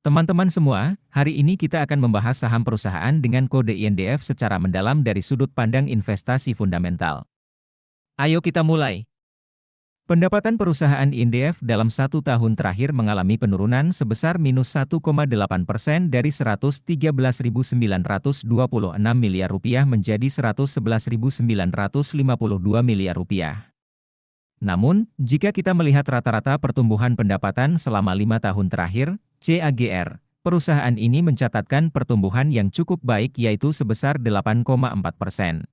Teman-teman semua, hari ini kita akan membahas saham perusahaan dengan kode INDF secara mendalam dari sudut pandang investasi fundamental. Ayo kita mulai. Pendapatan perusahaan INDF dalam 1 tahun terakhir mengalami penurunan sebesar minus 1,8% dari Rp113.926 miliar menjadi Rp111.952 miliar. Namun, jika kita melihat rata-rata pertumbuhan pendapatan selama 5 tahun terakhir, CAGR, perusahaan ini mencatatkan pertumbuhan yang cukup baik yaitu sebesar 8,4%.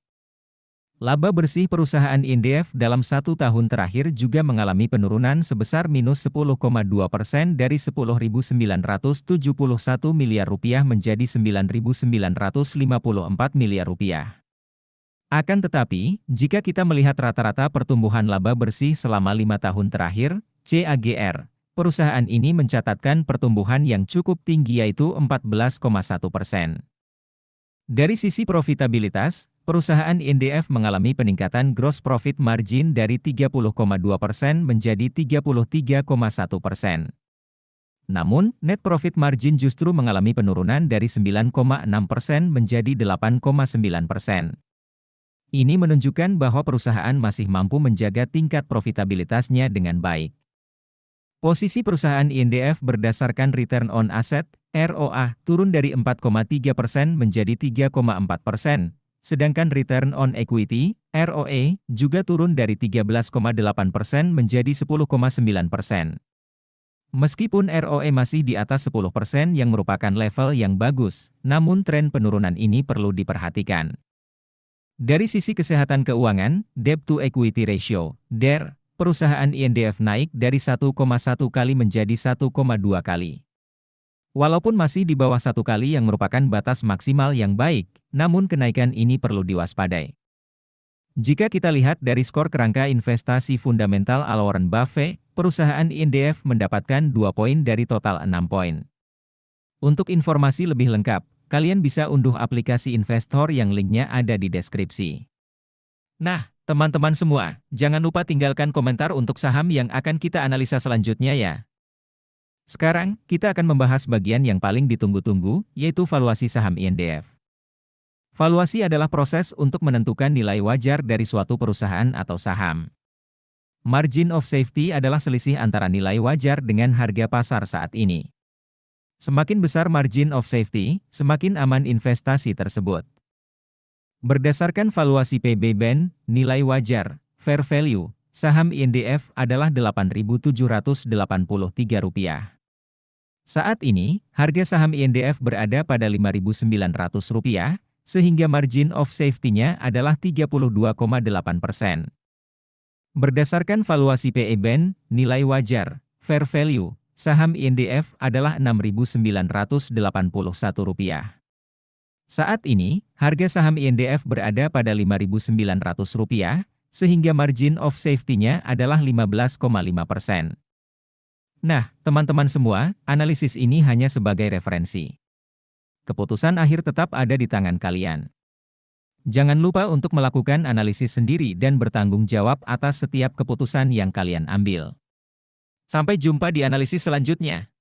Laba bersih perusahaan INDF dalam 1 tahun terakhir juga mengalami penurunan sebesar minus 10,2% dari Rp10.971 miliar menjadi Rp9.954 miliar. Akan tetapi, jika kita melihat rata-rata pertumbuhan laba bersih selama 5 tahun terakhir, CAGR, perusahaan ini mencatatkan pertumbuhan yang cukup tinggi yaitu 14,1%. Dari sisi profitabilitas, perusahaan INDF mengalami peningkatan gross profit margin dari 30,2% menjadi 33,1%. Namun, net profit margin justru mengalami penurunan dari 9,6% menjadi 8,9%. Ini menunjukkan bahwa perusahaan masih mampu menjaga tingkat profitabilitasnya dengan baik. Posisi perusahaan INDF berdasarkan return on asset, ROA, turun dari 4,3% menjadi 3,4%, sedangkan return on equity, ROE, juga turun dari 13,8% menjadi 10,9%. Meskipun ROE masih di atas 10% yang merupakan level yang bagus, namun tren penurunan ini perlu diperhatikan. Dari sisi kesehatan keuangan, debt to equity ratio, DER, perusahaan INDF naik dari 1,1 kali menjadi 1,2 kali. Walaupun masih di bawah 1 kali yang merupakan batas maksimal yang baik, namun kenaikan ini perlu diwaspadai. Jika kita lihat dari skor kerangka investasi fundamental ala Warren Buffett, perusahaan INDF mendapatkan 2 poin dari total 6 poin. Untuk informasi lebih lengkap, kalian bisa unduh aplikasi investor yang linknya ada di deskripsi. Nah, teman-teman semua, jangan lupa tinggalkan komentar untuk saham yang akan kita analisa selanjutnya ya. Sekarang, kita akan membahas bagian yang paling ditunggu-tunggu, yaitu valuasi saham INDF. Valuasi adalah proses untuk menentukan nilai wajar dari suatu perusahaan atau saham. Margin of safety adalah selisih antara nilai wajar dengan harga pasar saat ini. Semakin besar margin of safety, semakin aman investasi tersebut. Berdasarkan valuasi PB/BEN, nilai wajar, fair value, saham INDF adalah Rp8.783. Saat ini, harga saham INDF berada pada Rp5.900, sehingga margin of safety-nya adalah 32,8%. Berdasarkan valuasi PE/BEN, nilai wajar, fair value, saham INDF adalah Rp6.981. Saat ini, harga saham INDF berada pada Rp5.900, sehingga margin of safety-nya adalah 15,5%. Nah, teman-teman semua, analisis ini hanya sebagai referensi. Keputusan akhir tetap ada di tangan kalian. Jangan lupa untuk melakukan analisis sendiri dan bertanggung jawab atas setiap keputusan yang kalian ambil. Sampai jumpa di analisis selanjutnya.